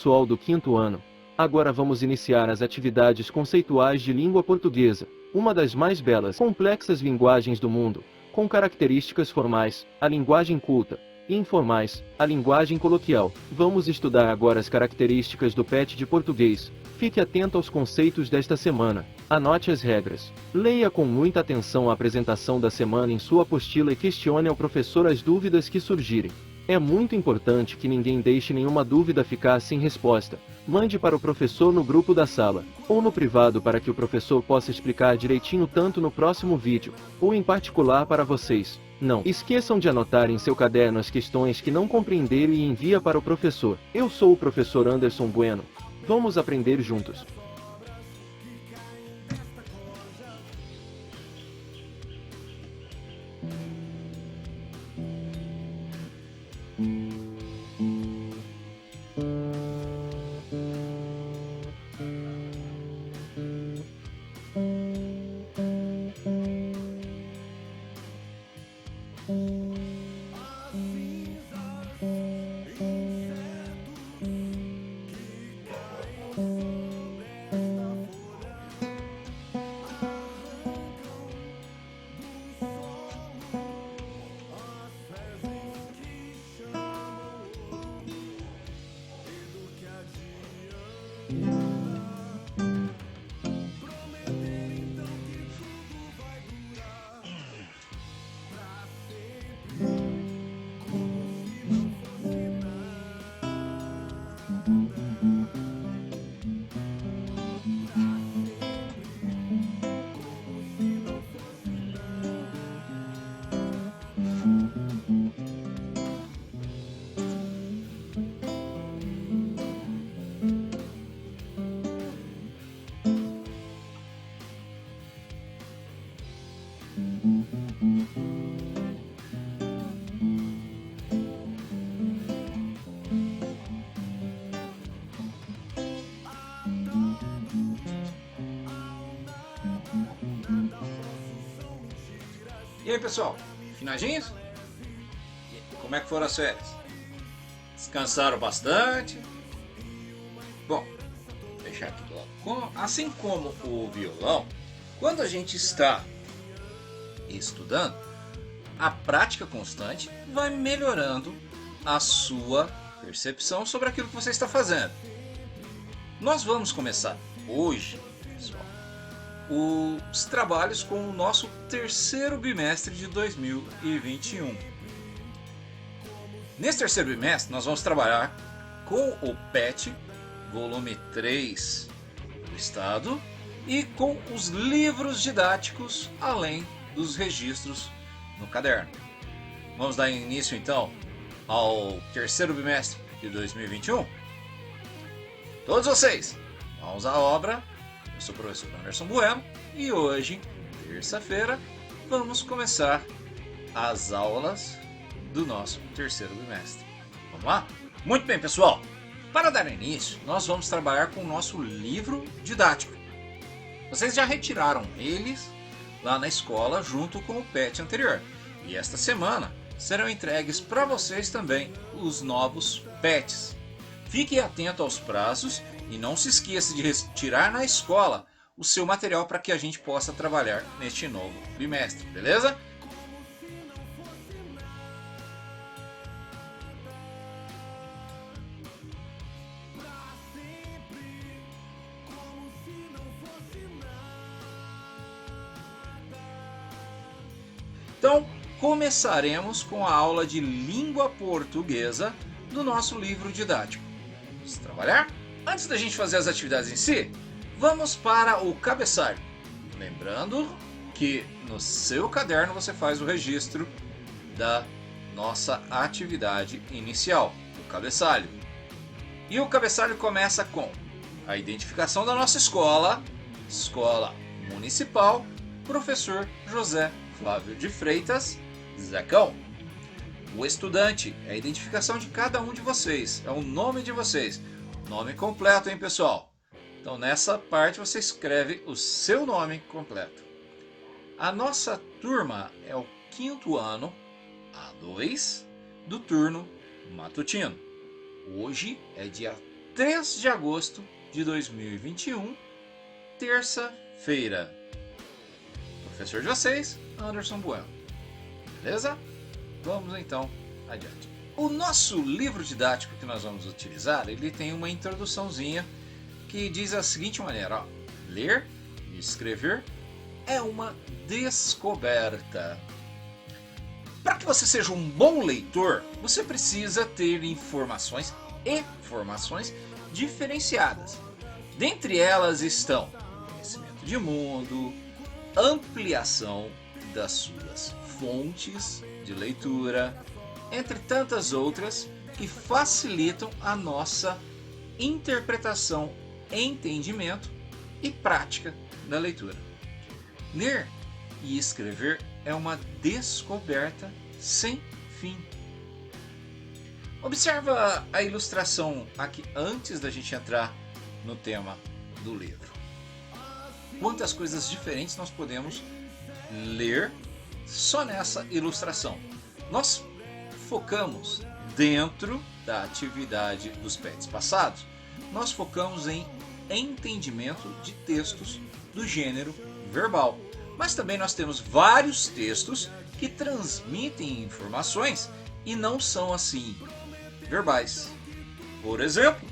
pessoal do quinto ano. Agora vamos iniciar as atividades conceituais de língua portuguesa, uma das mais belas e complexas linguagens do mundo, com características formais, a linguagem culta, e informais, a linguagem coloquial. Vamos estudar agora as características do PET de português. Fique atento aos conceitos desta semana. Anote as regras. Leia com muita atenção a apresentação da semana em sua apostila e questione ao professor as dúvidas que surgirem. É muito importante que ninguém deixe nenhuma dúvida ficar sem resposta. Mande para o professor no grupo da sala, ou no privado para que o professor possa explicar direitinho tanto no próximo vídeo, ou em particular para vocês. Não esqueçam de anotar em seu caderno as questões que não compreenderam e envia para o professor. Eu sou o professor Anderson Bueno. Vamos aprender juntos. E aí, pessoal, finadinhos? Como é que foram as férias? Descansaram bastante? Bom, vou deixar aqui do lado. Assim como o violão, quando a gente está estudando, a prática constante vai melhorando a sua percepção sobre aquilo que você está fazendo. Nós vamos começar hoje, pessoal, os trabalhos com o nosso terceiro bimestre de 2021. Nesse terceiro bimestre nós vamos trabalhar com o PET, volume 3 do Estado, e com os livros didáticos, além dos registros no caderno. Vamos dar início então ao terceiro bimestre de 2021? Todos vocês, mãos à obra. Eu sou o professor Anderson Bueno e hoje, terça-feira, vamos começar as aulas do nosso terceiro bimestre. Vamos lá? Muito bem, pessoal! Para dar início, nós vamos trabalhar com o nosso livro didático. Vocês já retiraram eles lá na escola junto com o PET anterior. E esta semana serão entregues para vocês também os novos PETs. Fique atento aos prazos e não se esqueça de retirar na escola o seu material para que a gente possa trabalhar neste novo bimestre, beleza? Então, começaremos com a aula de língua portuguesa do nosso livro didático. Vamos trabalhar? Antes da gente fazer as atividades em si, vamos para o cabeçalho. Lembrando que no seu caderno você faz o registro da nossa atividade inicial, o cabeçalho. E o cabeçalho começa com a identificação da nossa escola, Escola Municipal, Professor José Flávio de Freitas, Zecão. O estudante é a identificação de cada um de vocês, é o nome de vocês. Nome completo, hein, pessoal? Então nessa parte você escreve o seu nome completo. A nossa turma é o quinto ano, A2, do turno matutino. Hoje é dia 3 de agosto de 2021, terça-feira. Professor de vocês, Anderson Bueno. Beleza? Vamos então adiante. O nosso livro didático que nós vamos utilizar, ele tem uma introduçãozinha que diz da seguinte maneira, ó: ler e escrever é uma descoberta. Para que você seja um bom leitor, você precisa ter informações e formações diferenciadas. Dentre elas estão conhecimento de mundo, ampliação das suas fontes de leitura, entre tantas outras que facilitam a nossa interpretação, entendimento e prática da leitura. Ler e escrever é uma descoberta sem fim. Observa a ilustração aqui antes da gente entrar no tema do livro. Quantas coisas diferentes nós podemos ler só nessa ilustração. Nós focamos dentro da atividade dos PETs passados, nós focamos em entendimento de textos do gênero verbal. Mas também nós temos vários textos que transmitem informações e não são assim verbais. Por exemplo,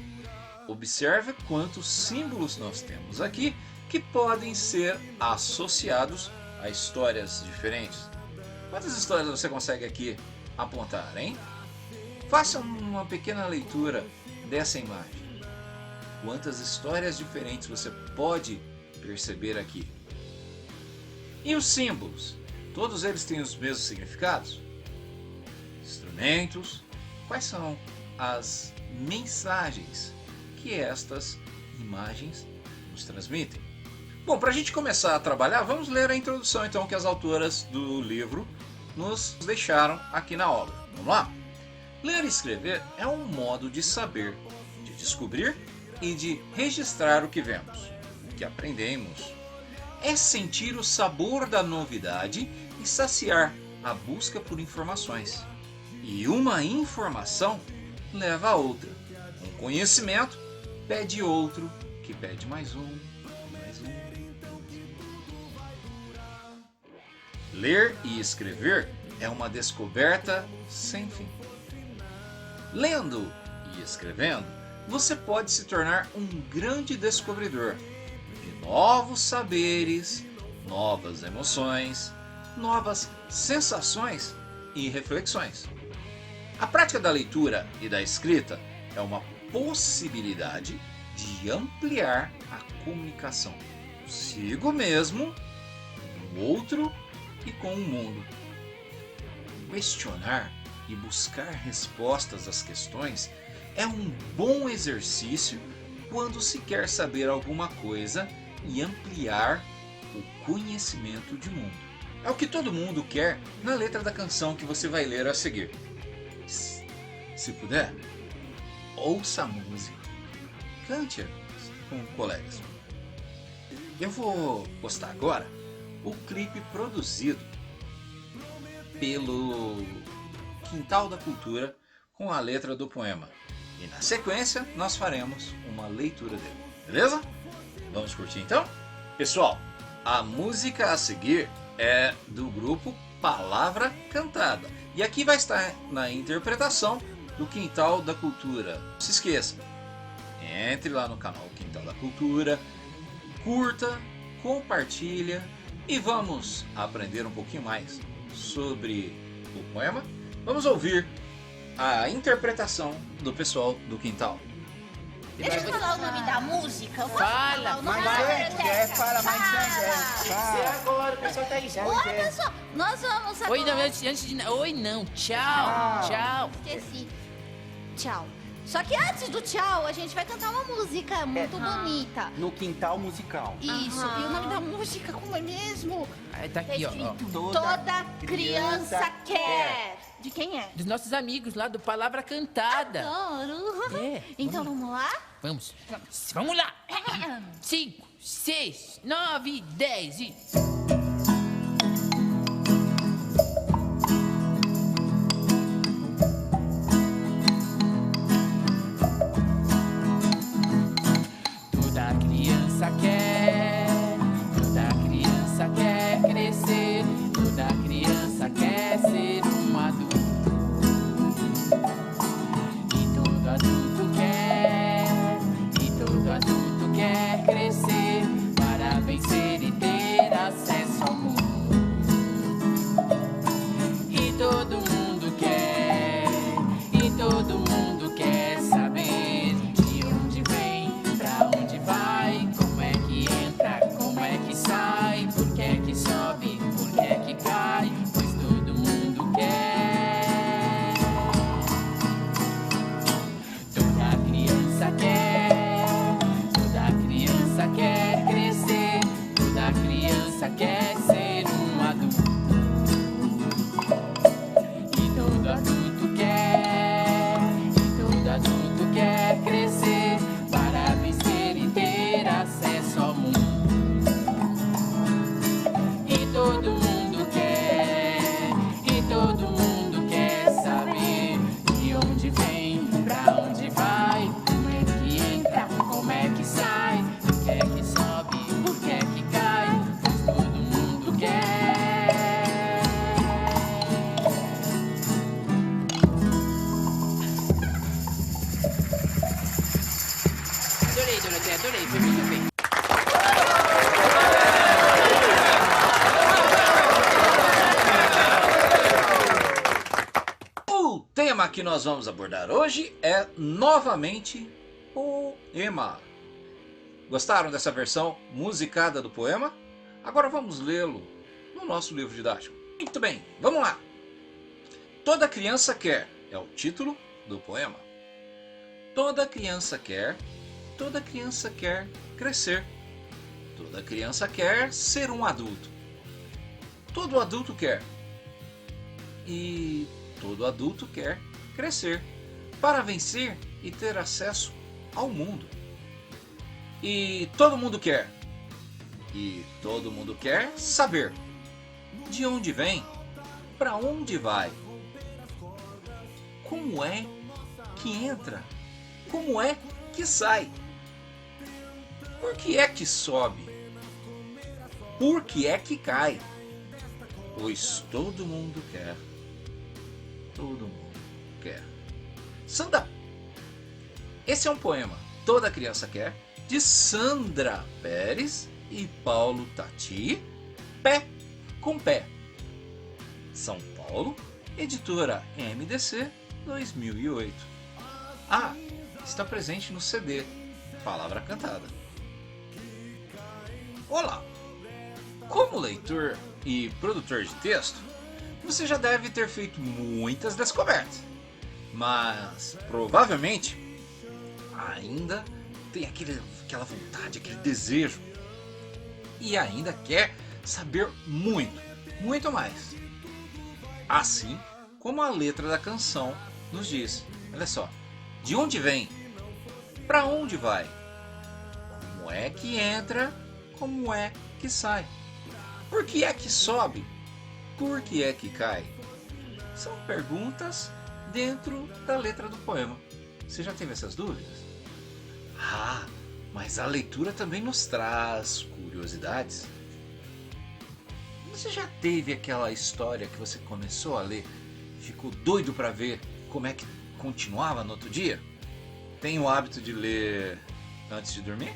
observe quantos símbolos nós temos aqui que podem ser associados a histórias diferentes. Quantas histórias você consegue aqui apontar, hein? Faça uma pequena leitura dessa imagem. Quantas histórias diferentes você pode perceber aqui? E os símbolos? Todos eles têm os mesmos significados? Instrumentos? Quais são as mensagens que estas imagens nos transmitem? Bom, para a gente começar a trabalhar, vamos ler a introdução então que as autoras do livro nos deixaram aqui na obra. Vamos lá? Ler e escrever é um modo de saber, de descobrir e de registrar o que vemos, o que aprendemos. É sentir o sabor da novidade e saciar a busca por informações. E uma informação leva a outra. Um conhecimento pede outro, que pede mais um, mais um. Ler e escrever é uma descoberta sem fim. Lendo e escrevendo, você pode se tornar um grande descobridor de novos saberes, novas emoções, novas sensações e reflexões. A prática da leitura e da escrita é uma possibilidade de ampliar a comunicação consigo mesmo, com o outro e com o mundo. Questionar e buscar respostas às questões é um bom exercício quando se quer saber alguma coisa e ampliar o conhecimento de mundo. É o que todo mundo quer na letra da canção que você vai ler a seguir. Se puder, ouça a música, cante com colegas. Eu vou postar agora o clipe produzido pelo Quintal da Cultura com a letra do poema. E na sequência nós faremos uma leitura dele. Beleza? Vamos curtir então? Pessoal, a música a seguir é do grupo Palavra Cantada. E aqui vai estar na interpretação do Quintal da Cultura. Não se esqueça, entre lá no canal Quintal da Cultura, curta, compartilha e vamos aprender um pouquinho mais sobre o poema. Vamos ouvir a interpretação do pessoal do Quintal. Deixa eu falar o nome da música. Fala, mais gente, fala mais Você agora, o pessoal tá aí já. Oi, pessoal, nós vamos agora. Oi, não, antes de... Oi, não, tchau, tchau. Esqueci. Tchau. Só que antes do tchau, a gente vai cantar uma música muito bonita. No Quintal Musical. Isso, e o nome da música, como é mesmo? Aí tá aqui, ó. Toda criança quer. De quem é? Dos nossos amigos lá do Palavra Cantada. Adoro. É, Então vamos lá? Vamos. Vamos lá. 5, 6, 9, 10 e... tema que nós vamos abordar hoje é novamente poema. Gostaram dessa versão musicada do poema? Agora vamos lê-lo no nosso livro didático. Muito bem, vamos lá. Toda criança quer é o título do poema. Toda criança quer crescer. Toda criança quer ser um adulto. Todo adulto quer. E todo adulto quer crescer para vencer e ter acesso ao mundo. E todo mundo quer. E todo mundo quer saber de onde vem, para onde vai, como é que entra, como é que sai, por que é que sobe, por que é que cai, pois todo mundo quer. Todo mundo quer. Sandra, esse é um poema, Toda Criança Quer, de Sandra Pérez e Paulo Tati, Pé com Pé. São Paulo, editora MDC, 2008. Ah, está presente no CD, Palavra Cantada. Olá! Como leitor e produtor de texto, você já deve ter feito muitas descobertas, mas provavelmente ainda tem aquela vontade, aquele desejo, e ainda quer saber muito mais. Assim como a letra da canção nos diz. Olha só, de onde vem, para onde vai, como é que entra, como é que sai, por que é que sobe, por que é que cai? São perguntas dentro da letra do poema. Você já teve essas dúvidas? Ah, mas a leitura também nos traz curiosidades. Você já teve aquela história que você começou a ler e ficou doido para ver como é que continuava no outro dia? Tem o hábito de ler antes de dormir?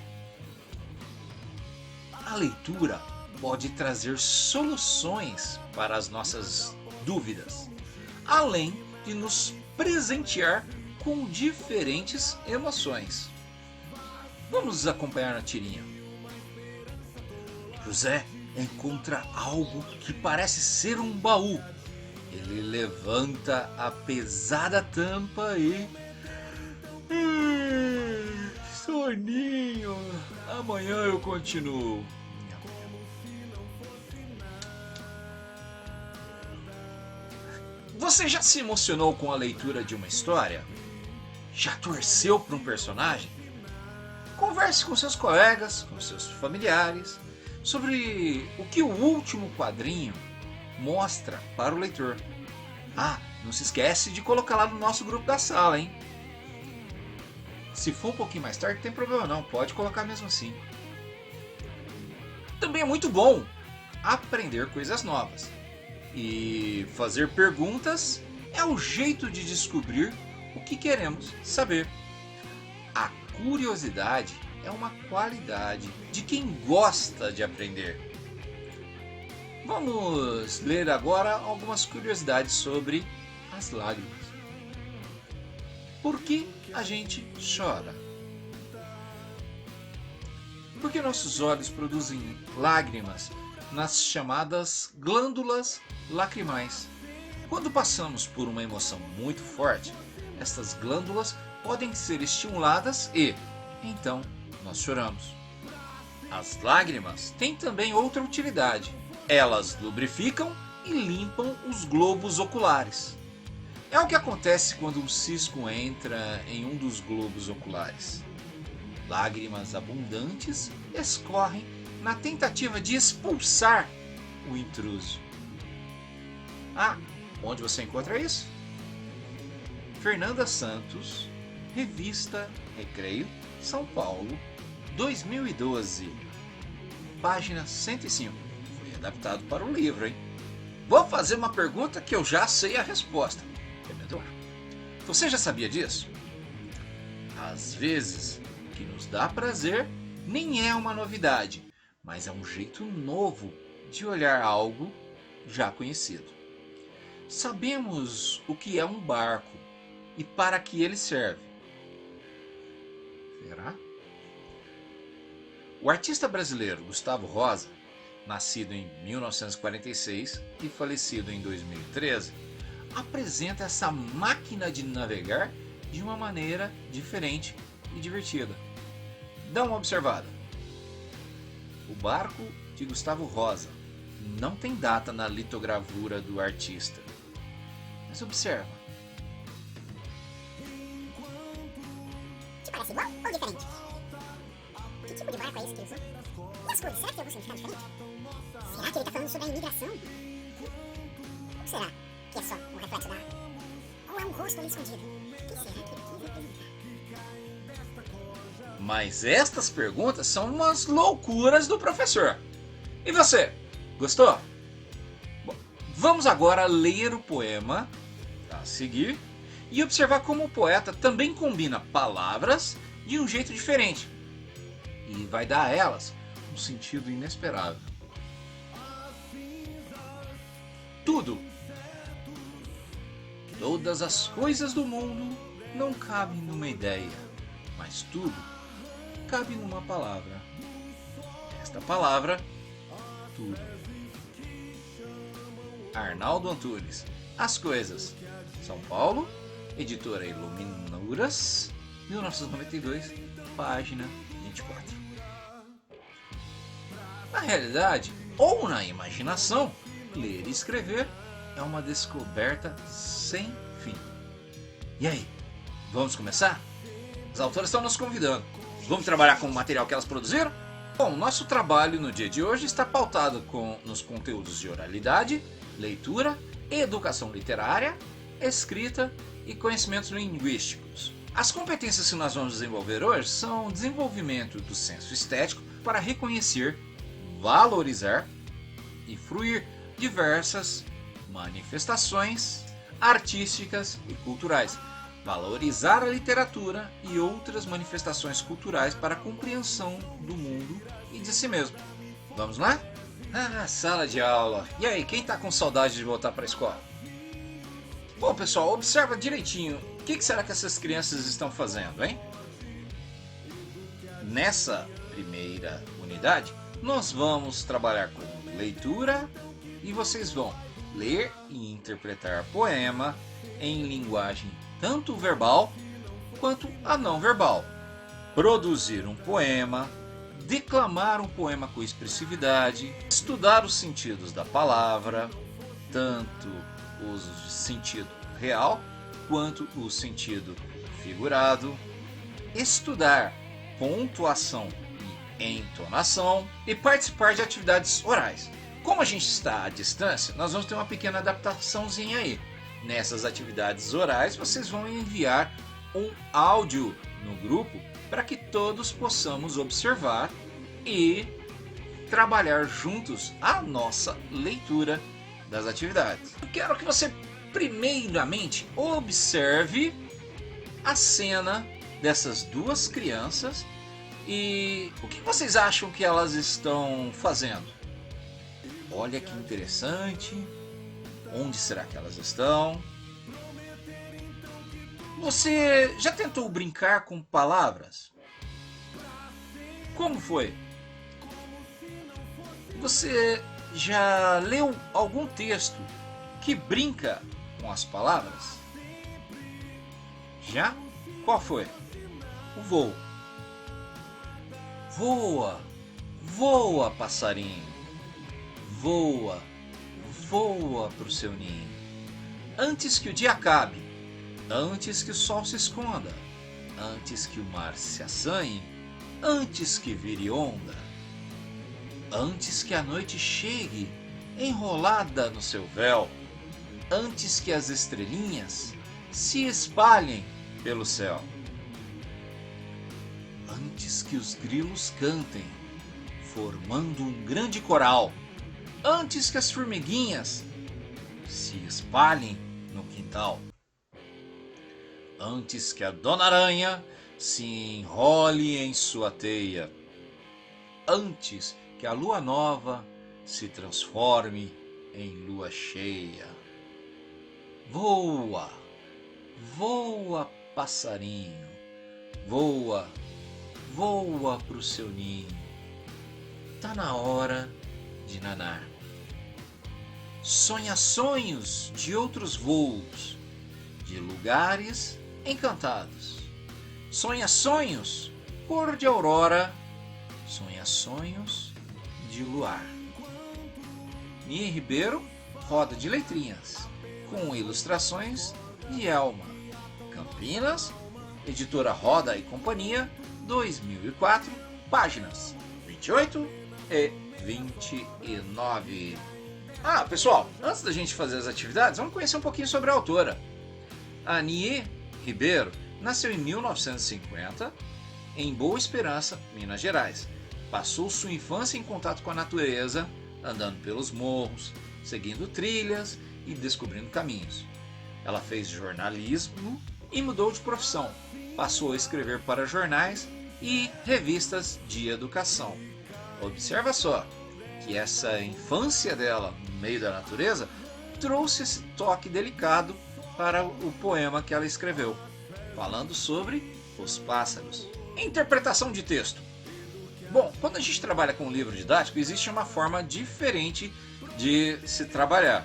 A leitura pode trazer soluções para as nossas dúvidas, além de nos presentear com diferentes emoções. Vamos acompanhar a tirinha. José encontra algo que parece ser um baú. Ele levanta a pesada tampa e... soninho, amanhã eu continuo. Você já se emocionou com a leitura de uma história? Já torceu por um personagem? Converse com seus colegas, com seus familiares, sobre o que o último quadrinho mostra para o leitor. Ah, não se esquece de colocar lá no nosso grupo da sala, hein? Se for um pouquinho mais tarde, não tem problema não, pode colocar mesmo assim. Também é muito bom aprender coisas novas. E fazer perguntas é o jeito de descobrir o que queremos saber. A curiosidade é uma qualidade de quem gosta de aprender. Vamos ler agora algumas curiosidades sobre as lágrimas. Por que a gente chora? Porque nossos olhos produzem lágrimas nas chamadas glândulas lacrimais. Quando passamos por uma emoção muito forte, estas glândulas podem ser estimuladas e, então, nós choramos. As lágrimas têm também outra utilidade. Elas lubrificam e limpam os globos oculares. É o que acontece quando um cisco entra em um dos globos oculares. Lágrimas abundantes escorrem na tentativa de expulsar o intruso. Ah, onde você encontra isso? Fernanda Santos, Revista Recreio, São Paulo, 2012, página 105. Foi adaptado para o livro, hein? Vou fazer uma pergunta que eu já sei a resposta. Você já sabia disso? Às vezes, o que nos dá prazer nem é uma novidade, mas é um jeito novo de olhar algo já conhecido. sabemos o que é um barco e para que ele serve. Será? O artista brasileiro Gustavo Rosa, nascido em 1946 e falecido em 2013, apresenta essa máquina de navegar de uma maneira diferente e divertida. Dá uma observada. O barco de Gustavo Rosa não tem data na litogravura do artista. Mas observa. Te parece igual ou diferente? Que tipo de barco é esse que ele usou? E as cores, será que tem algum significado diferente? Será que ele tá falando sobre a imigração? Ou será que é só um reflexo da água? Ou é um rosto ali escondido? O que será que ele quis representar? Mas estas perguntas são umas loucuras do professor. E você? Gostou? Bom, vamos agora ler o poema a seguir e observar como o poeta também combina palavras de um jeito diferente e vai dar a elas um sentido inesperado. Tudo, todas as coisas do mundo não cabem numa ideia, mas tudo cabe numa palavra. Esta palavra, tudo. Arnaldo Antunes, As Coisas, São Paulo, editora Iluminuras, 1992, página 24. Na realidade, ou na imaginação, ler e escrever é uma descoberta sem fim. E aí, vamos começar? As autoras estão nos convidando. Vamos trabalhar com o material que elas produziram? Bom, nosso trabalho no dia de hoje está pautado nos conteúdos de oralidade, leitura, educação literária, escrita e conhecimentos linguísticos. As competências que nós vamos desenvolver hoje são o desenvolvimento do senso estético para reconhecer, valorizar e fruir diversas manifestações artísticas e culturais, valorizar a literatura e outras manifestações culturais para a compreensão do mundo e de si mesmo. Vamos lá? Sala de aula. E aí, quem está com saudade de voltar para a escola? Bom, pessoal, observa direitinho. O que será que essas crianças estão fazendo, hein? Nessa primeira unidade, nós vamos trabalhar com leitura e vocês vão ler e interpretar poema em linguagem tanto verbal quanto a não verbal. Produzir um poema, declamar um poema com expressividade, estudar os sentidos da palavra, tanto o sentido real quanto o sentido figurado, estudar pontuação e entonação e participar de atividades orais. Como a gente está à distância, nós vamos ter uma pequena adaptaçãozinha aí. Nessas atividades orais, vocês vão enviar um áudio no grupo para que todos possamos observar e trabalhar juntos a nossa leitura das atividades. Eu quero que você primeiramente observe a cena dessas duas crianças e o que vocês acham que elas estão fazendo? Olha que interessante. Onde será que elas estão? Você já tentou brincar com palavras? Como foi? Você já leu algum texto que brinca com as palavras? Já? Qual foi? O voo. Voa, voa, passarinho. Voa, voa para o seu ninho. Antes que o dia acabe, antes que o sol se esconda, antes que o mar se assanhe, antes que vire onda, antes que a noite chegue enrolada no seu véu, antes que as estrelinhas se espalhem pelo céu, antes que os grilos cantem, formando um grande coral, antes que as formiguinhas se espalhem no quintal, antes que a Dona Aranha se enrole em sua teia, antes que a lua nova se transforme em lua cheia, Voa, voa, passarinho. Voa, voa pro seu ninho. Tá na hora de nanar. Sonha sonhos de outros voos, de lugares encantados. Sonha sonhos cor de aurora, sonha sonhos de luar. Nie Ribeiro, Roda de Letrinhas, com ilustrações de Elma. Campinas, Editora Roda e Companhia, 2004, páginas 28 e 29. Pessoal, antes da gente fazer as atividades, vamos conhecer um pouquinho sobre a autora. A Nie Ribeiro nasceu em 1950 em Boa Esperança, Minas Gerais. Passou sua infância em contato com a natureza, andando pelos morros, seguindo trilhas e descobrindo caminhos. Ela fez jornalismo e mudou de profissão. Passou a escrever para jornais e revistas de educação. Observa só que essa infância dela no meio da natureza trouxe esse toque delicado para o poema que ela escreveu, falando sobre os pássaros. Interpretação de texto. Bom, quando a gente trabalha com um livro didático, existe uma forma diferente de se trabalhar.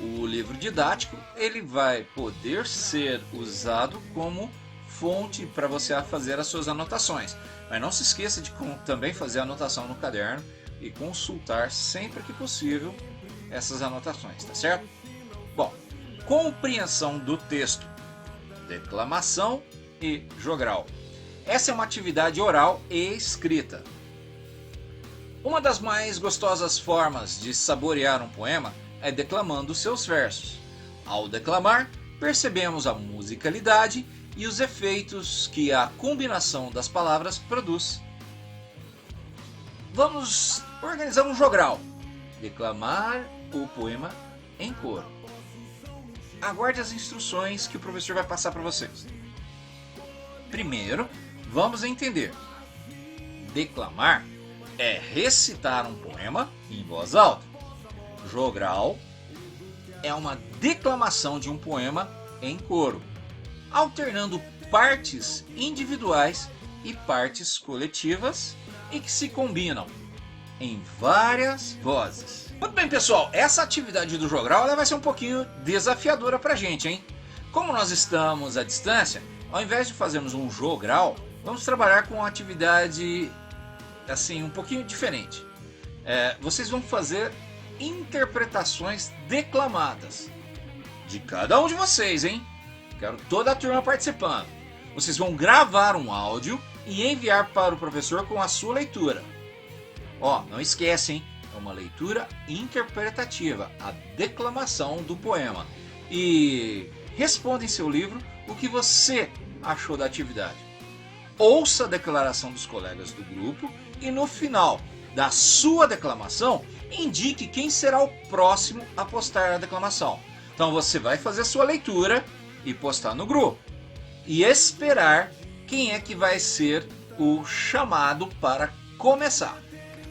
O livro didático ele vai poder ser usado como fonte para você fazer as suas anotações. Mas não se esqueça de também fazer anotação no caderno e consultar sempre que possível essas anotações, tá certo? Bom, compreensão do texto, declamação e jogral. Essa é uma atividade oral e escrita. Uma das mais gostosas formas de saborear um poema é declamando seus versos. Ao declamar, percebemos a musicalidade e os efeitos que a combinação das palavras produz. Vamos organizar um jogral. Declamar o poema em coro. Aguarde as instruções que o professor vai passar para vocês. Primeiro, vamos entender. Declamar é recitar um poema em voz alta. Jogral é uma declamação de um poema em coro, alternando partes individuais e partes coletivas e que se combinam em várias vozes. Muito bem, pessoal, essa atividade do jogral ela vai ser um pouquinho desafiadora pra gente, hein? Como nós estamos à distância, ao invés de fazermos um jogral, vamos trabalhar com uma atividade assim um pouquinho diferente. Vocês vão fazer interpretações declamadas de cada um de vocês, hein? Quero toda a turma participando. Vocês vão gravar um áudio e enviar para o professor com a sua leitura. Não esquece, hein? É uma leitura interpretativa, a declamação do poema. E responda em seu livro o que você achou da atividade. Ouça a declaração dos colegas do grupo e no final da sua declamação, indique quem será o próximo a postar a declamação. Então você vai fazer a sua leitura e postar no grupo. E esperar quem é que vai ser o chamado para começar.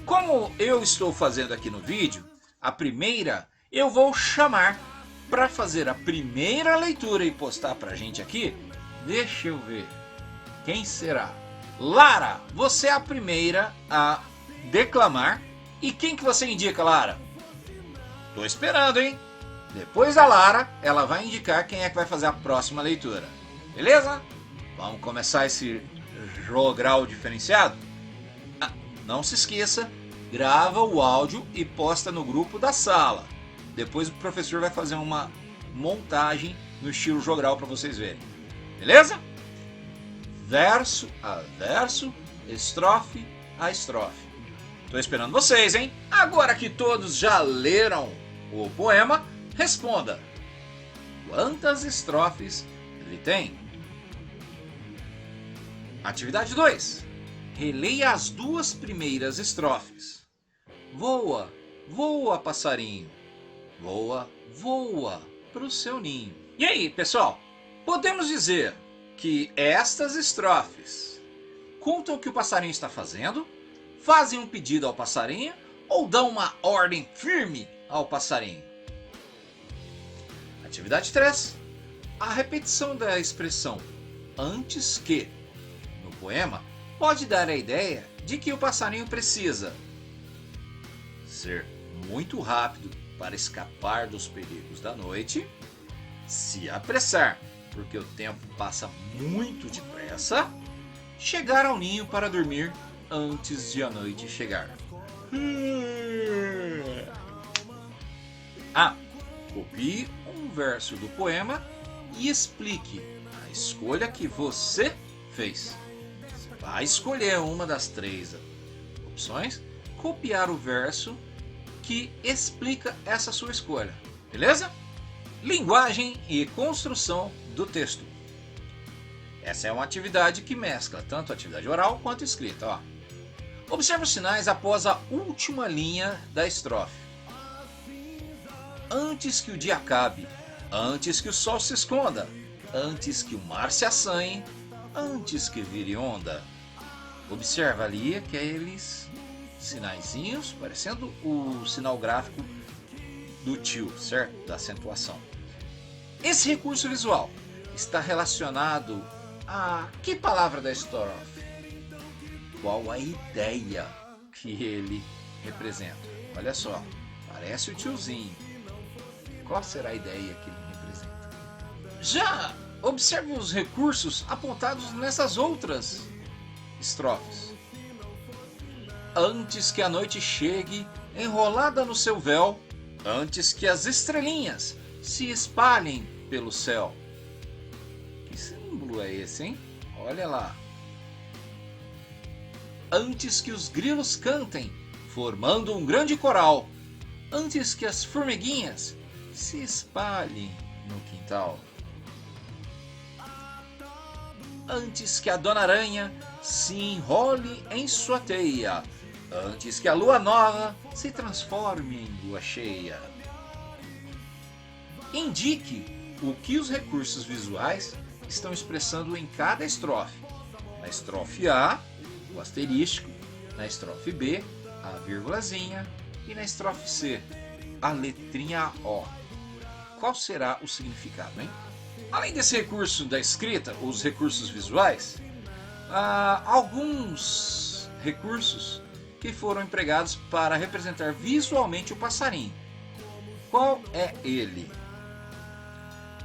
Como eu estou fazendo aqui no vídeo, a primeira eu vou chamar para fazer a primeira leitura e postar pra gente aqui. Deixa eu ver. Quem será? Lara, você é a primeira a declamar. E quem que você indica, Lara? Tô esperando, hein? Depois da Lara, ela vai indicar quem é que vai fazer a próxima leitura. Beleza? Vamos começar esse jogral diferenciado? Não se esqueça, grava o áudio e posta no grupo da sala. Depois o professor vai fazer uma montagem no estilo jogral para vocês verem. Beleza? Verso a verso, estrofe a estrofe. Tô esperando vocês, hein? Agora que todos já leram o poema, responda. Quantas estrofes ele tem? Atividade 2. Releia as duas primeiras estrofes. Voa, voa, passarinho. Voa, voa pro seu ninho. E aí, pessoal? Podemos dizer que estas estrofes contam o que o passarinho está fazendo, fazem um pedido ao passarinho ou dão uma ordem firme ao passarinho? Atividade 3. A repetição da expressão antes que no poema pode dar a ideia de que o passarinho precisa ser muito rápido para escapar dos perigos da noite, se apressar porque o tempo passa muito depressa, chegar ao ninho para dormir antes de a noite chegar. Copie um verso do poema e explique a escolha que você fez. Você vai escolher uma das 3 opções, copiar o verso que explica essa sua escolha. Beleza? Linguagem e construção do texto. Essa é uma atividade que mescla tanto a atividade oral quanto escrita. Ó. Observe os sinais após a última linha da estrofe. Antes que o dia acabe, antes que o sol se esconda, antes que o mar se assanhe, antes que vire onda. Observa ali aqueles sinaizinhos, parecendo o sinal gráfico do tio, certo? Da acentuação. Esse recurso visual está relacionado a que palavra da estrofe? Qual a ideia que ele representa? Olha só, parece o tiozinho. Qual será a ideia que ele representa? Já observe os recursos apontados nessas outras estrofes. Antes que a noite chegue, enrolada no seu véu, antes que as estrelinhas se espalhem pelo céu. Que símbolo é esse, hein? Olha lá. Antes que os grilos cantem, formando um grande coral, antes que as formiguinhas se espalhem no quintal. Antes que a Dona Aranha se enrole em sua teia, antes que a lua nova se transforme em lua cheia. Indique o que os recursos visuais estão expressando em cada estrofe. Na estrofe A, o asterístico, na estrofe B, a vírgulazinha e na estrofe C, a letrinha O. Qual será o significado, hein? Além desse recurso da escrita, os recursos visuais, há alguns recursos que foram empregados para representar visualmente o passarinho. Qual é ele?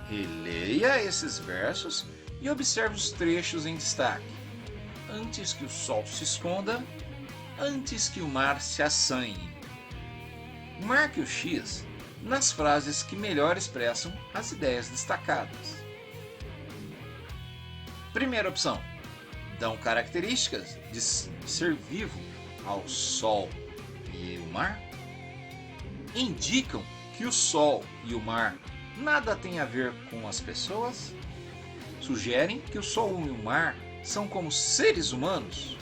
Releia esses versos e observe os trechos em destaque. Antes que o sol se esconda, antes que o mar se assanhe. Marque o X nas frases que melhor expressam as ideias destacadas. Primeira opção. Dão características de ser vivo ao sol e o mar. Indicam que o sol e o mar nada têm a ver com as pessoas. Sugerem que o sol e o mar são como seres humanos.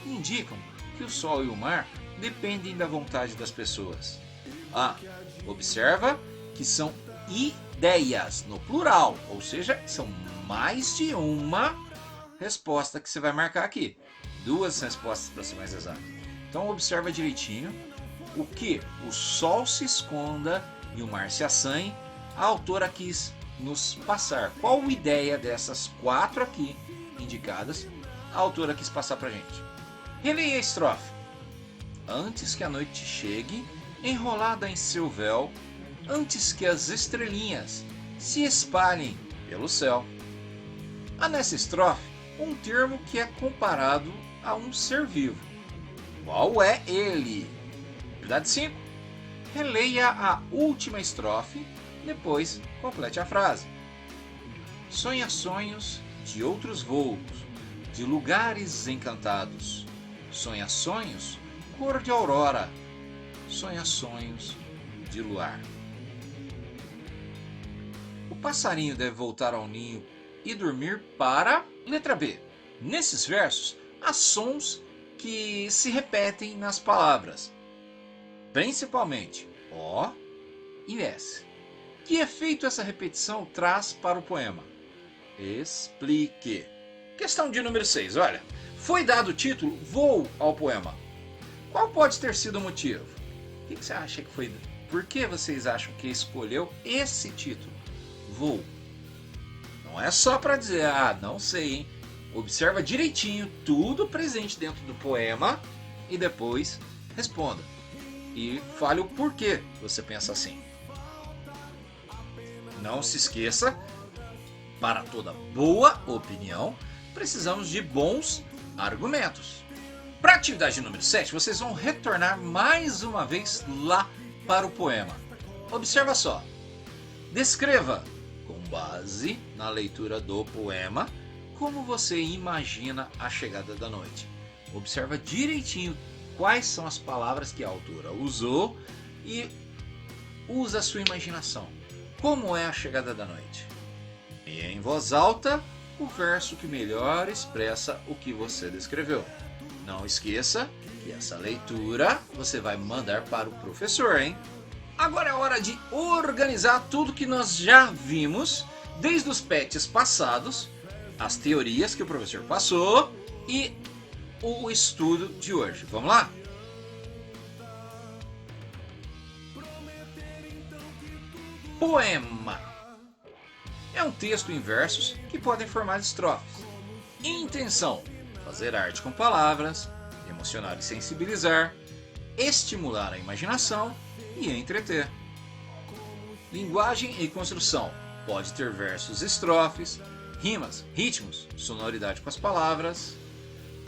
Indicam que o sol e o mar dependem da vontade das pessoas. Observa que são ideias no plural, ou seja, são mais de uma resposta que você vai marcar aqui. 2 respostas para ser mais exato. Então observa direitinho o que o sol se esconda e o mar se assanhe. A autora quis nos passar. Qual a ideia dessas 4 aqui indicadas a autora quis passar para a gente? Releia a estrofe. Antes que a noite chegue, enrolada em seu véu, antes que as estrelinhas se espalhem pelo céu. Há nessa estrofe um termo que é comparado a um ser vivo. Qual é ele? Atividade 5. Releia a última estrofe, depois complete a frase. Sonha sonhos de outros voos, de lugares encantados. Sonha sonhos cor de aurora. Sonha sonhos de luar. O passarinho deve voltar ao ninho e dormir para... Letra B. Nesses versos, há sons que se repetem nas palavras, principalmente O e S. Que efeito essa repetição traz para o poema? Explique. Questão de número 6. Olha, foi dado o título Voo ao poema. Qual pode ter sido o motivo? O que você acha que foi? Por que vocês acham que escolheu esse título? observou. Não é só para dizer, não sei, hein? Observa direitinho tudo presente dentro do poema e depois responda. E fale o porquê você pensa assim. Não se esqueça, para toda boa opinião, precisamos de bons argumentos. Para a atividade número 7, vocês vão retornar mais uma vez lá para o poema. Observa só. Descreva, com base na leitura do poema, como você imagina a chegada da noite. Observa direitinho quais são as palavras que a autora usou e usa a sua imaginação. Como é a chegada da noite? E em voz alta, o verso que melhor expressa o que você descreveu. Não esqueça que essa leitura você vai mandar para o professor, hein? Agora é hora de organizar tudo que nós já vimos, desde os PETs passados, as teorias que o professor passou e o estudo de hoje. Vamos lá? Poema é um texto em versos que podem formar estrofes. Intenção: fazer arte com palavras, emocionar e sensibilizar, estimular a imaginação e entreter. Linguagem e construção: pode ter versos, estrofes, rimas, ritmos, sonoridade com as palavras,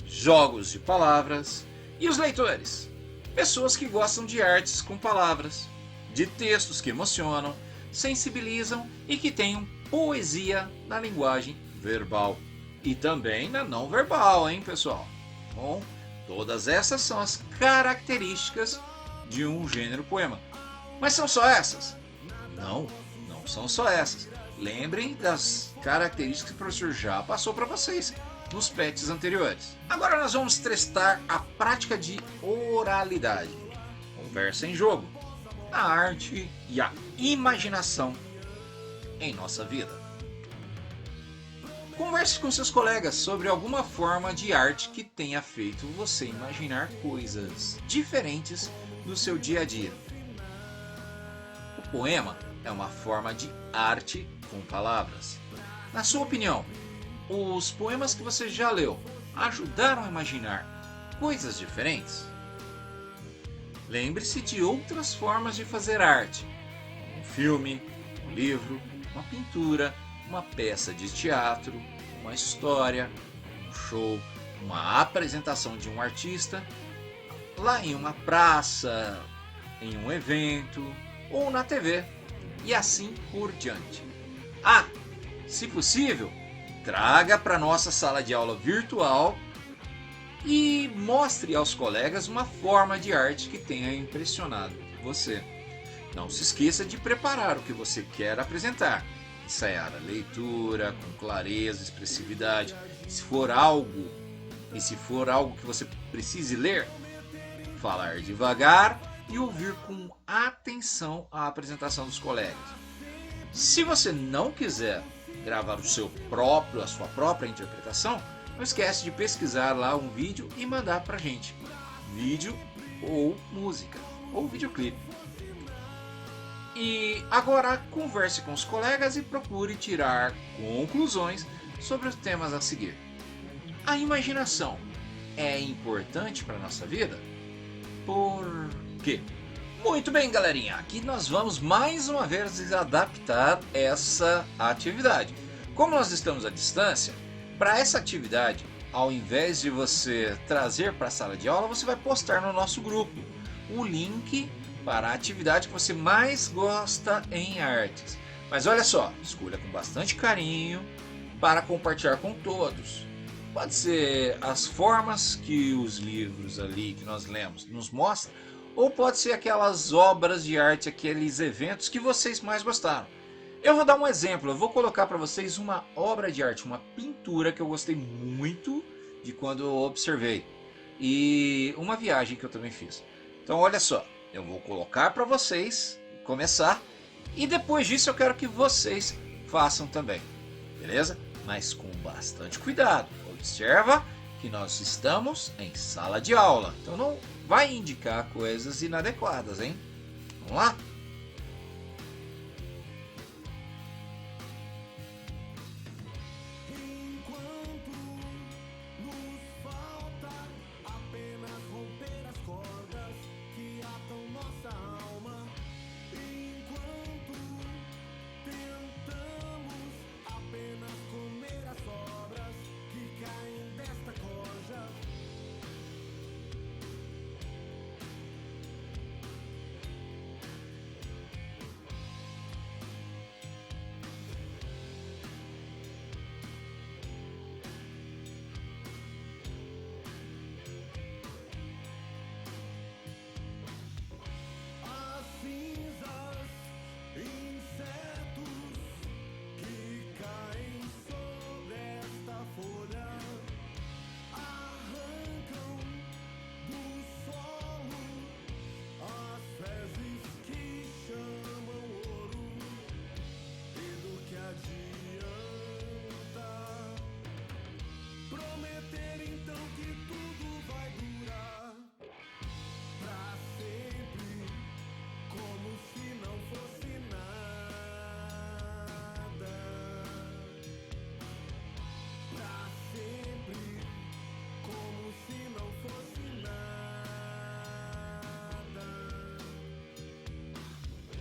jogos de palavras. E os leitores? Pessoas que gostam de artes com palavras, de textos que emocionam, sensibilizam e que tenham poesia na linguagem verbal. E também na não verbal, hein, pessoal? Bom, todas essas são as características de um gênero poema. Mas são só essas? Não, não são só essas. Lembrem das características que o professor já passou para vocês nos PETs anteriores. Agora nós vamos testar a prática de oralidade. Conversa em jogo, a arte e a imaginação em nossa vida. Converse com seus colegas sobre alguma forma de arte que tenha feito você imaginar coisas diferentes do seu dia a dia. O poema é uma forma de arte com palavras. Na sua opinião, os poemas que você já leu ajudaram a imaginar coisas diferentes? Lembre-se de outras formas de fazer arte: um filme, um livro, uma pintura, uma peça de teatro, uma história, um show, uma apresentação de um artista, lá em uma praça, em um evento ou na TV, e assim por diante. Se possível, traga para nossa sala de aula virtual e mostre aos colegas uma forma de arte que tenha impressionado você. Não se esqueça de preparar o que você quer apresentar. Ensaiar a leitura com clareza, expressividade. Se for algo que você precise ler, falar devagar e ouvir com atenção a apresentação dos colegas. Se você não quiser gravar a sua própria interpretação, não esquece de pesquisar lá um vídeo e mandar pra gente. Vídeo ou música, ou videoclipe. E agora converse com os colegas e procure tirar conclusões sobre os temas a seguir. A imaginação é importante para a nossa vida? Por quê? Muito bem, galerinha, aqui nós vamos mais uma vez adaptar essa atividade. Como nós estamos à distância, para essa atividade, ao invés de você trazer para a sala de aula, você vai postar no nosso grupo o link para a atividade que você mais gosta em artes. Mas olha só, escolha com bastante carinho para compartilhar com todos. Pode ser as formas que os livros ali que nós lemos nos mostram, ou pode ser aquelas obras de arte, aqueles eventos que vocês mais gostaram. Eu vou dar um exemplo, eu vou colocar para vocês uma obra de arte, uma pintura que eu gostei muito de quando eu observei, e uma viagem que eu também fiz. Então olha só, eu vou colocar para vocês começar, e depois disso eu quero que vocês façam também, beleza? Mas com bastante cuidado. Observa que nós estamos em sala de aula, então não vai indicar coisas inadequadas, hein? Vamos lá?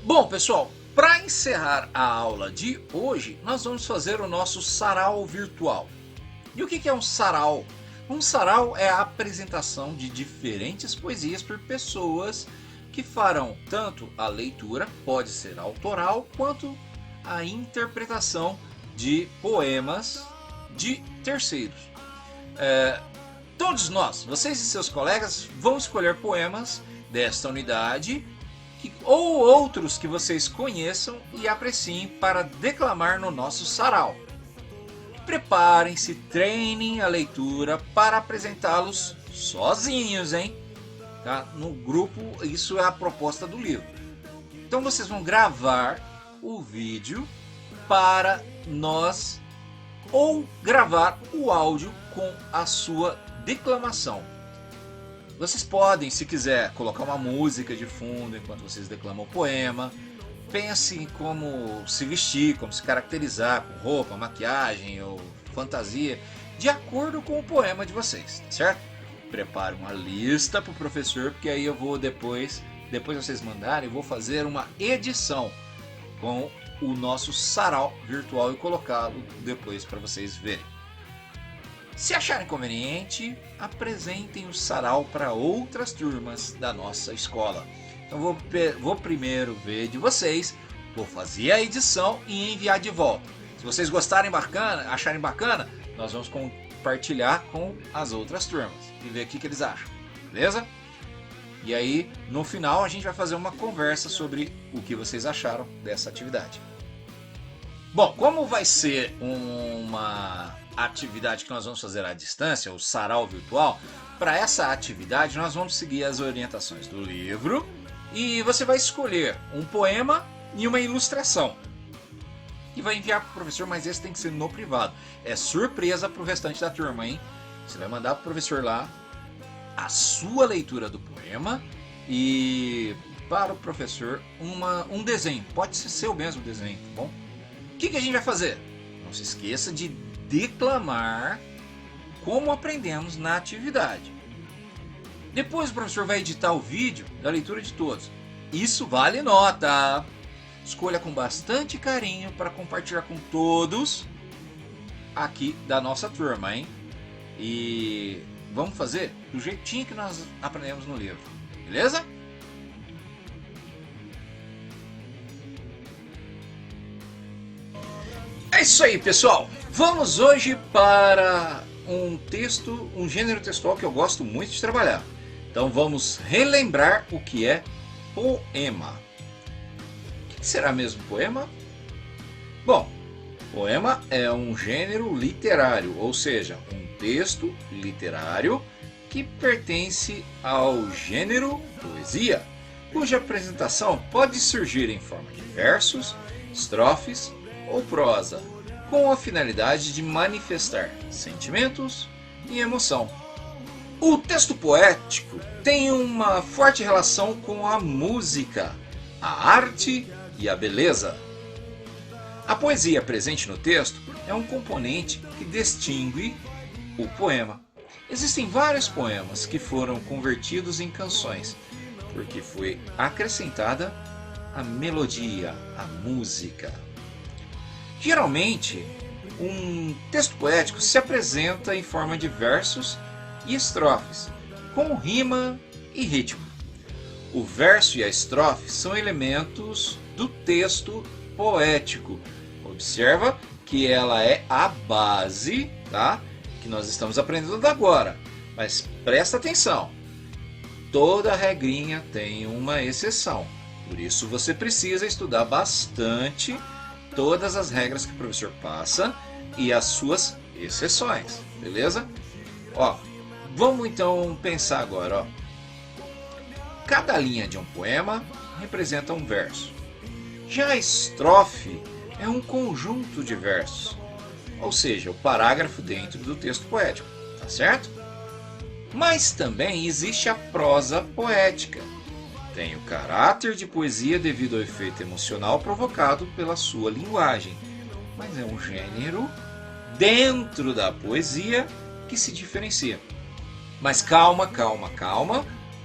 Bom, pessoal, para encerrar a aula de hoje, nós vamos fazer o nosso sarau virtual. E o que é um sarau? Um sarau é a apresentação de diferentes poesias por pessoas que farão tanto a leitura, pode ser autoral, quanto a interpretação de poemas de terceiros. Todos nós, vocês e seus colegas, vão escolher poemas desta unidade ou outros que vocês conheçam e apreciem para declamar no nosso sarau. Preparem-se, treinem a leitura para apresentá-los sozinhos, hein? Tá? No grupo, isso é a proposta do livro. Então vocês vão gravar o vídeo para nós ou gravar o áudio com a sua declamação. Vocês podem, se quiser, colocar uma música de fundo enquanto vocês declamam o poema. Pense em como se vestir, como se caracterizar com roupa, maquiagem ou fantasia, de acordo com o poema de vocês, tá certo? Prepare uma lista para o professor, porque aí eu vou depois vocês mandarem, eu vou fazer uma edição com o nosso sarau virtual e colocá-lo depois para vocês verem. Se acharem conveniente, apresentem o sarau para outras turmas da nossa escola. Então vou primeiro ver de vocês, vou fazer a edição e enviar de volta. Se vocês gostarem bacana, acharem bacana, nós vamos compartilhar com as outras turmas e ver o que eles acham, beleza? E aí, no final, a gente vai fazer uma conversa sobre o que vocês acharam dessa atividade. Bom, como vai ser uma atividade que nós vamos fazer à distância, o sarau virtual, para essa atividade nós vamos seguir as orientações do livro e você vai escolher um poema e uma ilustração e vai enviar para o professor, mas esse tem que ser no privado. É surpresa para o restante da turma, hein? Você vai mandar para o professor lá a sua leitura do poema e para o professor um desenho. Pode ser seu mesmo desenho, tá bom? O que a gente vai fazer? Não se esqueça de declamar como aprendemos na atividade. Depois o professor vai editar o vídeo da leitura de todos. Isso vale nota. Escolha com bastante carinho para compartilhar com todos aqui da nossa turma, hein? E vamos fazer do jeitinho que nós aprendemos no livro, beleza? É isso aí, pessoal. Vamos hoje para um gênero textual que eu gosto muito de trabalhar. Então vamos relembrar o que é poema. O que será mesmo poema? Bom, poema é um gênero literário, ou seja, um texto literário que pertence ao gênero poesia, cuja apresentação pode surgir em forma de versos, estrofes ou prosa, com a finalidade de manifestar sentimentos e emoção. O texto poético tem uma forte relação com a música, a arte e a beleza. A poesia presente no texto é um componente que distingue o poema. Existem vários poemas que foram convertidos em canções, porque foi acrescentada a melodia, a música. Geralmente, um texto poético se apresenta em forma de versos e estrofes, com rima e ritmo. O verso e a estrofe são elementos do texto poético. Observa que ela é a base, tá? Que nós estamos aprendendo agora. Mas presta atenção, toda regrinha tem uma exceção. Por isso você precisa estudar bastante todas as regras que o professor passa e as suas exceções, beleza? Ó, vamos então pensar agora, ó. Cada linha de um poema representa um verso. Já a estrofe é um conjunto de versos, ou seja, o parágrafo dentro do texto poético, tá certo? Mas também existe a prosa poética. Tem o caráter de poesia devido ao efeito emocional provocado pela sua linguagem, mas é um gênero dentro da poesia que se diferencia. Mas calma.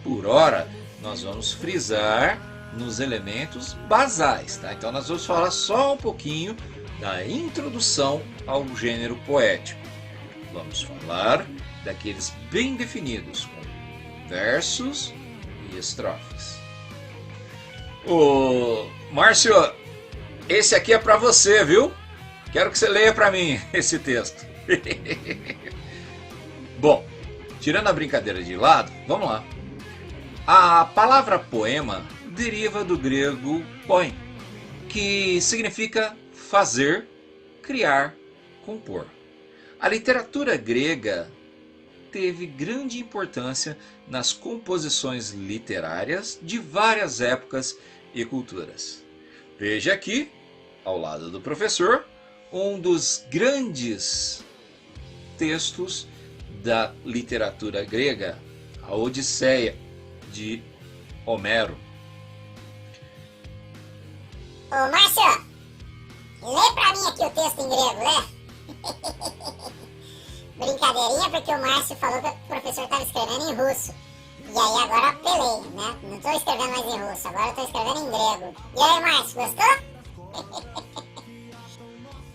Por hora, nós vamos frisar nos elementos basais, tá? Então nós vamos falar só um pouquinho da introdução ao gênero poético. Vamos falar daqueles bem definidos, com versos e estrofes. Ô, Márcio, esse aqui é para você, viu? Quero que você leia para mim esse texto. Bom, tirando a brincadeira de lado, vamos lá. A palavra poema deriva do grego poem, que significa fazer, criar, compor. A literatura grega teve grande importância nas composições literárias de várias épocas e culturas. Veja aqui, ao lado do professor, um dos grandes textos da literatura grega, a Odisseia, de Homero. Ô, Márcio, lê pra mim aqui o texto em grego, lê? Brincadeirinha, porque o Márcio falou que o professor estava escrevendo em russo. E aí agora apelei, né? Não estou escrevendo mais em russo, agora estou escrevendo em grego. E aí, Márcio, gostou?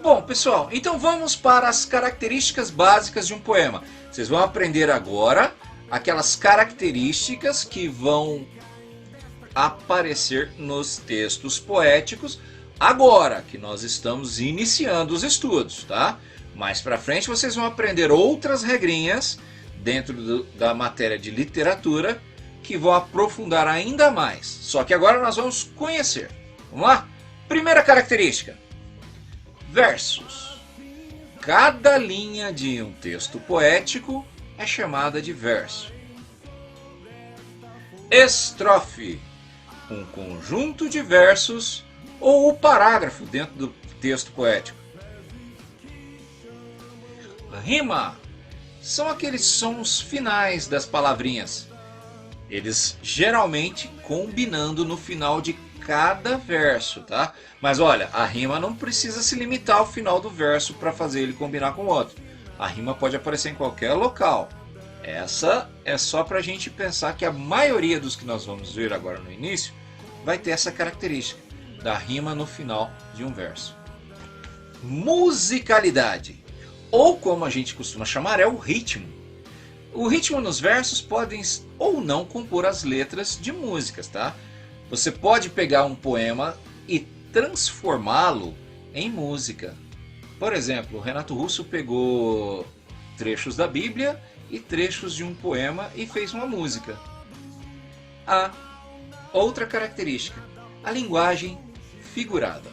Bom, pessoal, então vamos para as características básicas de um poema. Vocês vão aprender agora aquelas características que vão aparecer nos textos poéticos agora que nós estamos iniciando os estudos, tá? Mais para frente vocês vão aprender outras regrinhas dentro da matéria de literatura que vão aprofundar ainda mais. Só que agora nós vamos conhecer. Vamos lá? Primeira característica: versos. Cada linha de um texto poético é chamada de verso. Estrofe. Um conjunto de versos ou o parágrafo dentro do texto poético. Rima. São aqueles sons finais das palavrinhas. Eles geralmente combinando no final de cada verso, tá? Mas olha, a rima não precisa se limitar ao final do verso para fazer ele combinar com o outro. A rima pode aparecer em qualquer local. Essa é só para a gente pensar que a maioria dos que nós vamos ver agora no início vai ter essa característica da rima no final de um verso. Musicalidade, ou como a gente costuma chamar, é o ritmo. O ritmo nos versos podem ou não compor as letras de músicas, tá? Você pode pegar um poema e transformá-lo em música. Por exemplo, o Renato Russo pegou trechos da Bíblia e trechos de um poema e fez uma música. A outra característica, a linguagem figurada,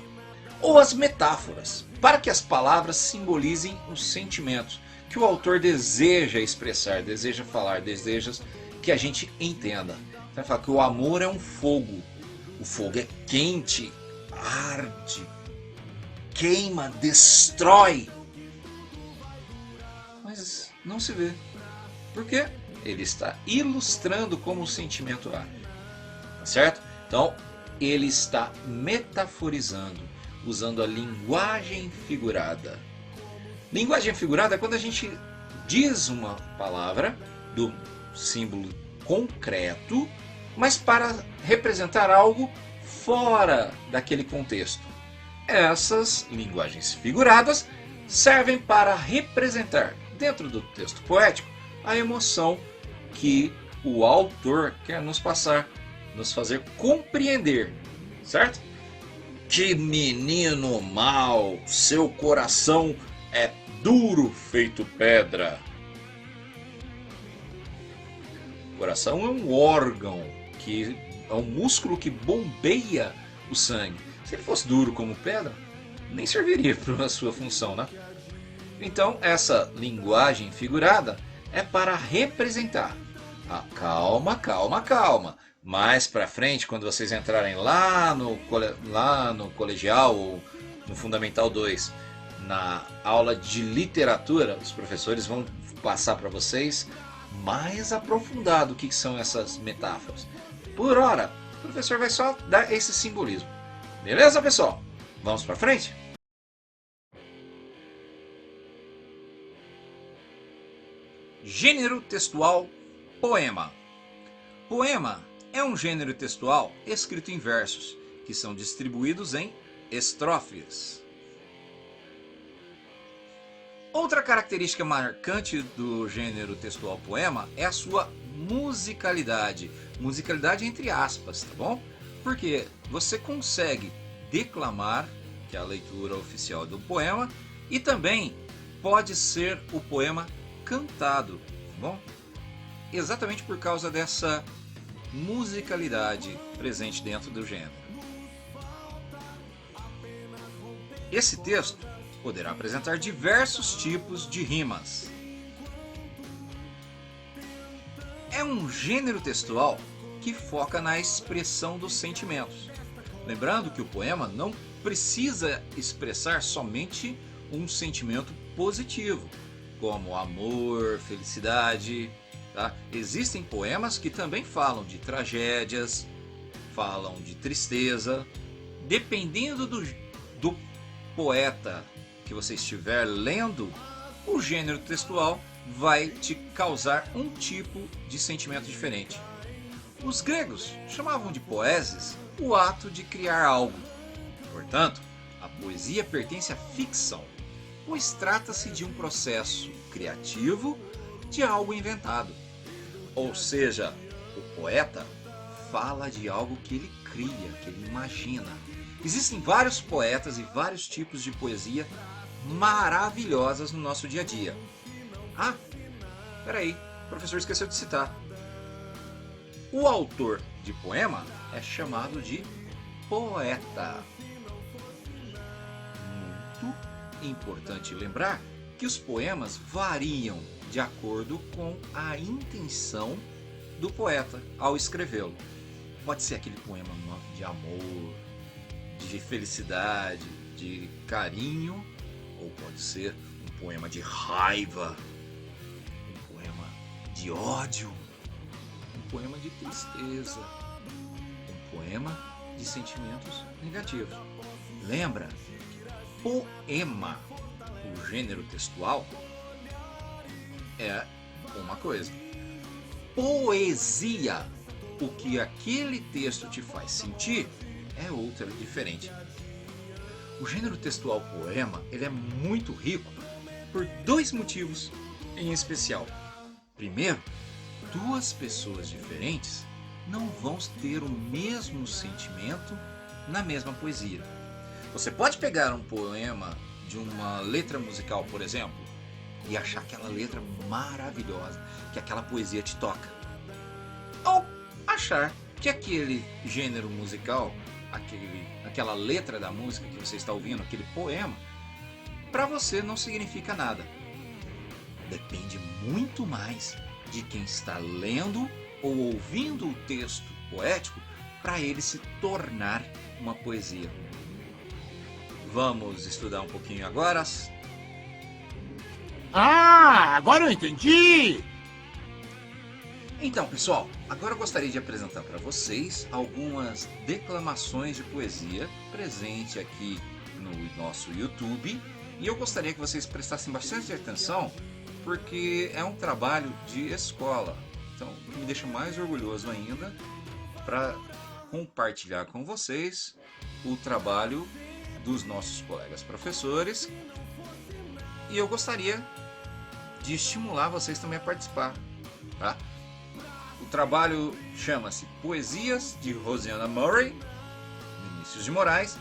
ou as metáforas, para que as palavras simbolizem os sentimentos que o autor deseja expressar, deseja falar, deseja que a gente entenda. Então ele fala que o amor é um fogo. O fogo é quente, arde, queima, destrói. Mas não se vê. Por quê? Ele está ilustrando como o sentimento arde. Tá certo? Então, ele está metaforizando, usando a linguagem figurada. Linguagem figurada é quando a gente diz uma palavra do símbolo concreto, mas para representar algo fora daquele contexto. Essas linguagens figuradas servem para representar, dentro do texto poético, a emoção que o autor quer nos passar, nos fazer compreender, certo? Que menino mau, seu coração é duro feito pedra. O coração é um órgão, que é um músculo que bombeia o sangue. Se ele fosse duro como pedra, nem serviria para a sua função, né? Então, essa linguagem figurada é para representar. Ah, calma, calma, calma. Mais para frente, quando vocês entrarem lá no colegial ou no Fundamental 2, na aula de literatura, os professores vão passar para vocês mais aprofundado o que são essas metáforas. Por hora, o professor vai só dar esse simbolismo. Beleza, pessoal? Vamos para frente? Gênero textual: poema. Poema É um gênero textual escrito em versos, que são distribuídos em estrofes. Outra característica marcante do gênero textual poema é a sua musicalidade. Musicalidade entre aspas, tá bom? Porque você consegue declamar, que é a leitura oficial do poema, e também pode ser o poema cantado, tá bom? Exatamente por causa dessa musicalidade presente dentro do gênero. Esse texto poderá apresentar diversos tipos de rimas. É um gênero textual que foca na expressão dos sentimentos. Lembrando que o poema não precisa expressar somente um sentimento positivo, como amor, felicidade. Tá? Existem poemas que também falam de tragédias, falam de tristeza. Dependendo do poeta que você estiver lendo, o gênero textual vai te causar um tipo de sentimento diferente. Os gregos chamavam de poeses o ato de criar algo. Portanto, a poesia pertence à ficção, pois trata-se de um processo criativo de algo inventado. Ou seja, o poeta fala de algo que ele cria, que ele imagina. Existem vários poetas e vários tipos de poesia maravilhosas no nosso dia a dia. Ah, peraí, o professor esqueceu de citar. O autor de poema é chamado de poeta. Muito importante lembrar que os poemas variam de acordo com a intenção do poeta ao escrevê-lo. Pode ser aquele poema de amor, de felicidade, de carinho, ou pode ser um poema de raiva, um poema de ódio, um poema de tristeza, um poema de sentimentos negativos. Lembra? Poema, o gênero textual, é uma coisa. Poesia, o que aquele texto te faz sentir, é outra, diferente. O gênero textual poema, ele é muito rico por dois motivos em especial. Primeiro, duas pessoas diferentes não vão ter o mesmo sentimento na mesma poesia. Você pode pegar um poema de uma letra musical, por exemplo, e achar aquela letra maravilhosa, que aquela poesia te toca. Ou achar que aquele gênero musical, aquela letra da música que você está ouvindo, aquele poema, para você não significa nada. Depende muito mais de quem está lendo ou ouvindo o texto poético para ele se tornar uma poesia. Vamos estudar um pouquinho agora. Ah, agora eu entendi! Então, pessoal, agora eu gostaria de apresentar para vocês algumas declamações de poesia presente aqui no nosso YouTube. E eu gostaria que vocês prestassem bastante atenção, porque é um trabalho de escola. Então, o que me deixa mais orgulhoso ainda para compartilhar com vocês o trabalho dos nossos colegas professores. E eu gostaria de estimular vocês também a participar, tá? O trabalho chama-se Poesias de Rosiana Murray, Vinícius de Moraes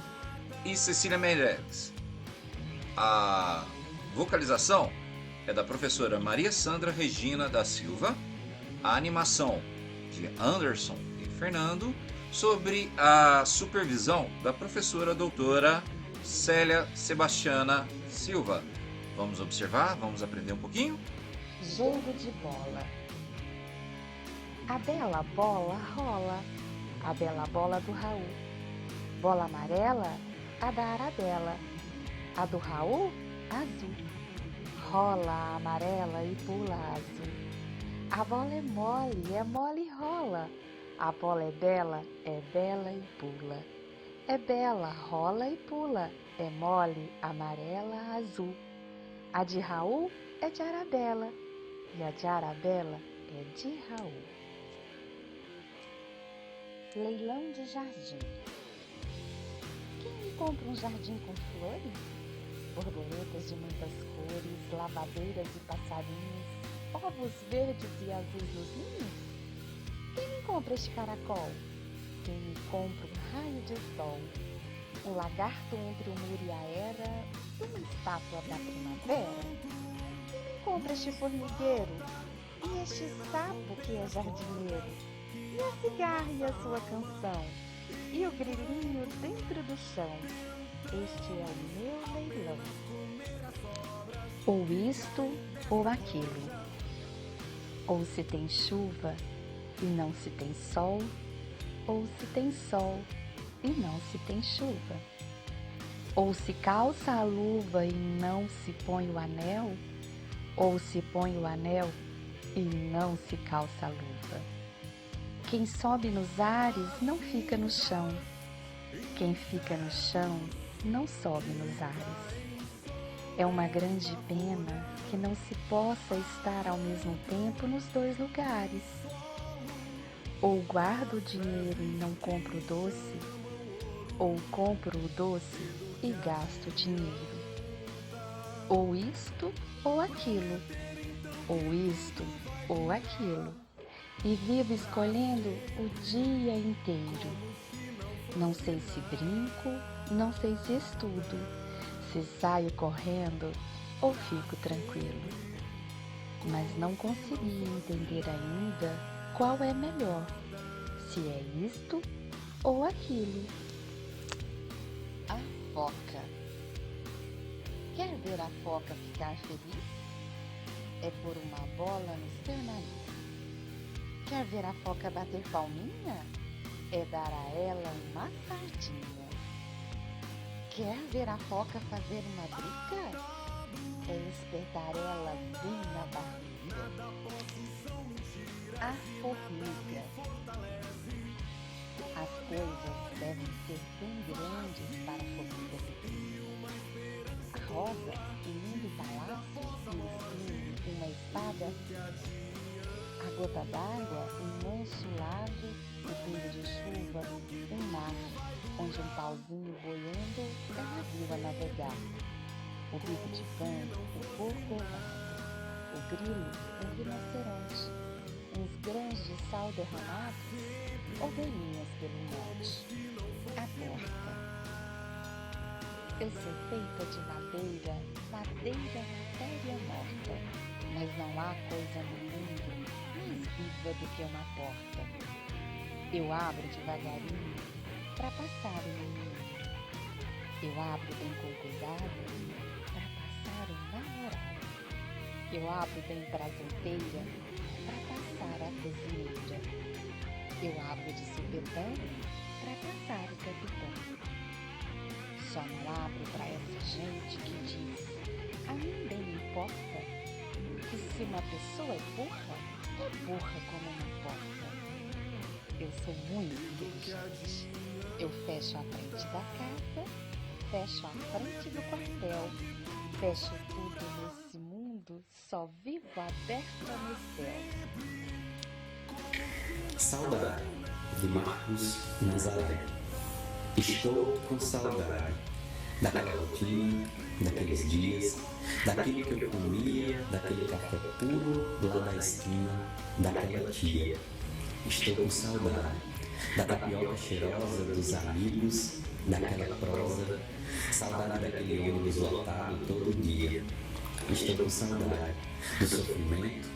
e Cecília Meirelles. A vocalização é da professora Maria Sandra Regina da Silva, a animação de Anderson e Fernando, sobre a supervisão da professora doutora Célia Sebastiana Silva. Vamos observar, vamos aprender um pouquinho? Jogo de bola. A bela bola rola, a bela bola do Raul. Bola amarela, a da Arabella. A do Raul, azul. Rola a amarela e pula a azul. A bola é mole e rola. A bola é bela e pula. É bela, rola e pula. É mole, amarela, azul. A de Raul é de Arabella e a de Arabella é de Raul. Leilão de jardim. Quem me compra um jardim com flores? Borboletas de muitas cores, lavadeiras e passarinhos, ovos verdes e azuis nos ninhos? Quem me compra este caracol? Quem me compra um raio de sol? Um lagarto entre o muro e a era, uma estátua da primavera? Quem me compra este formigueiro? E este sapo que é jardineiro? E a cigarra e a sua canção? E o grilinho dentro do chão? Este é o meu leilão. Ou isto ou aquilo. Ou se tem chuva e não se tem sol, ou se tem sol e não se tem chuva. Ou se calça a luva e não se põe o anel, ou se põe o anel e não se calça a luva. Quem sobe nos ares não fica no chão. Quem fica no chão não sobe nos ares. É uma grande pena que não se possa estar ao mesmo tempo nos dois lugares. Ou guardo o dinheiro e não compro o doce, ou compro o doce e gasto o dinheiro. Ou isto ou aquilo, ou isto ou aquilo, e vivo escolhendo o dia inteiro. Não sei se brinco, não sei se estudo, se saio correndo ou fico tranquilo. Mas não consegui entender ainda qual é melhor, se é isto ou aquilo. A foca. Quer ver a foca ficar feliz? É pôr uma bola no seu nariz. Quer ver a foca bater palminha? É dar a ela uma sardinha. Quer ver a foca fazer uma briga? É espetar ela bem na barriga. A formiga. As coisas devem ser bem grandes para a formiga pequena. A rosa, um lindo palácio, e o espinho, uma espada. A gota d'água, um manso lago, o pingo de chuva, um mar, onde um pauzinho boiando é navio a navegar. O bico de pano, o porco errante, o grilo, um rinoceronte, uns grãos de sal derramados, ovelhinhas pelo monte. A porta. Eu sou feita de madeira, matéria morta, mas não há coisa no mundo mais viva do que uma porta. Eu abro devagarinho para passar o menino. Eu abro bem com cuidado para passar o namorado. Eu abro bem prazenteira para passar a cozinheira. Eu abro de supetão para passar o capitão. Só não abro para essa gente que diz: a mim bem importa que se uma pessoa é burra como uma porta. Eu sou muito inteligente. Eu fecho a frente da casa, fecho a frente do quartel, fecho tudo nesse mundo, só vivo aberta no céu. Saudade, de Marcos Nazaré. Estou com saudade daquela rotina, daqueles dias, daquilo que eu comia, daquele café puro lá da esquina, daquela tia. Estou com saudade da tapioca cheirosa dos amigos, daquela prosa, saudade daquele ônibus lotado todo dia. Estou com saudade do sofrimento,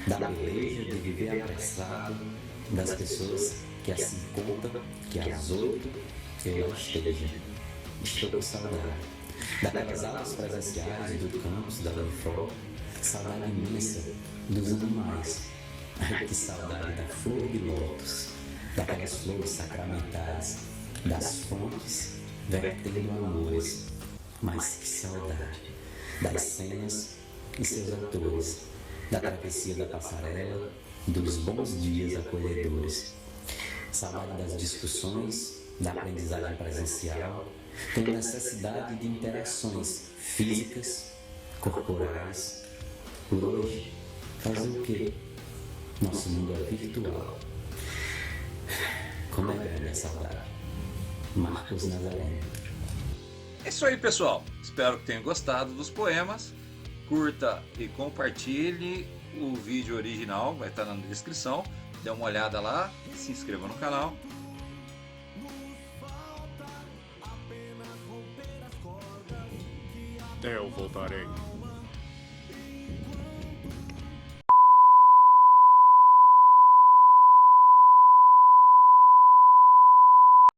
da beleza de viver apressado, das pessoas que assim contam que às 8 eu lá esteja. Estou com saudade daquelas aulas presenciais do campus da Unifro, saudade imensa dos animais. Ai, que saudade da flor de lótus, daquelas flores sacramentais, das fontes vertendo amores. Mas que saudade das cenas e seus atores, da travessia da passarela, dos bons dias acolhedores. Saudade das discussões, da aprendizagem presencial. Tenho necessidade de interações físicas, corporais. Por hoje, fazer o quê? Nosso mundo é virtual. Como é grande a saudade. Marcos Nazareno. É isso aí, pessoal. Espero que tenham gostado dos poemas. Curta e compartilhe o vídeo original, vai estar na descrição. Dê uma olhada lá, se inscreva no canal. Eu voltarei.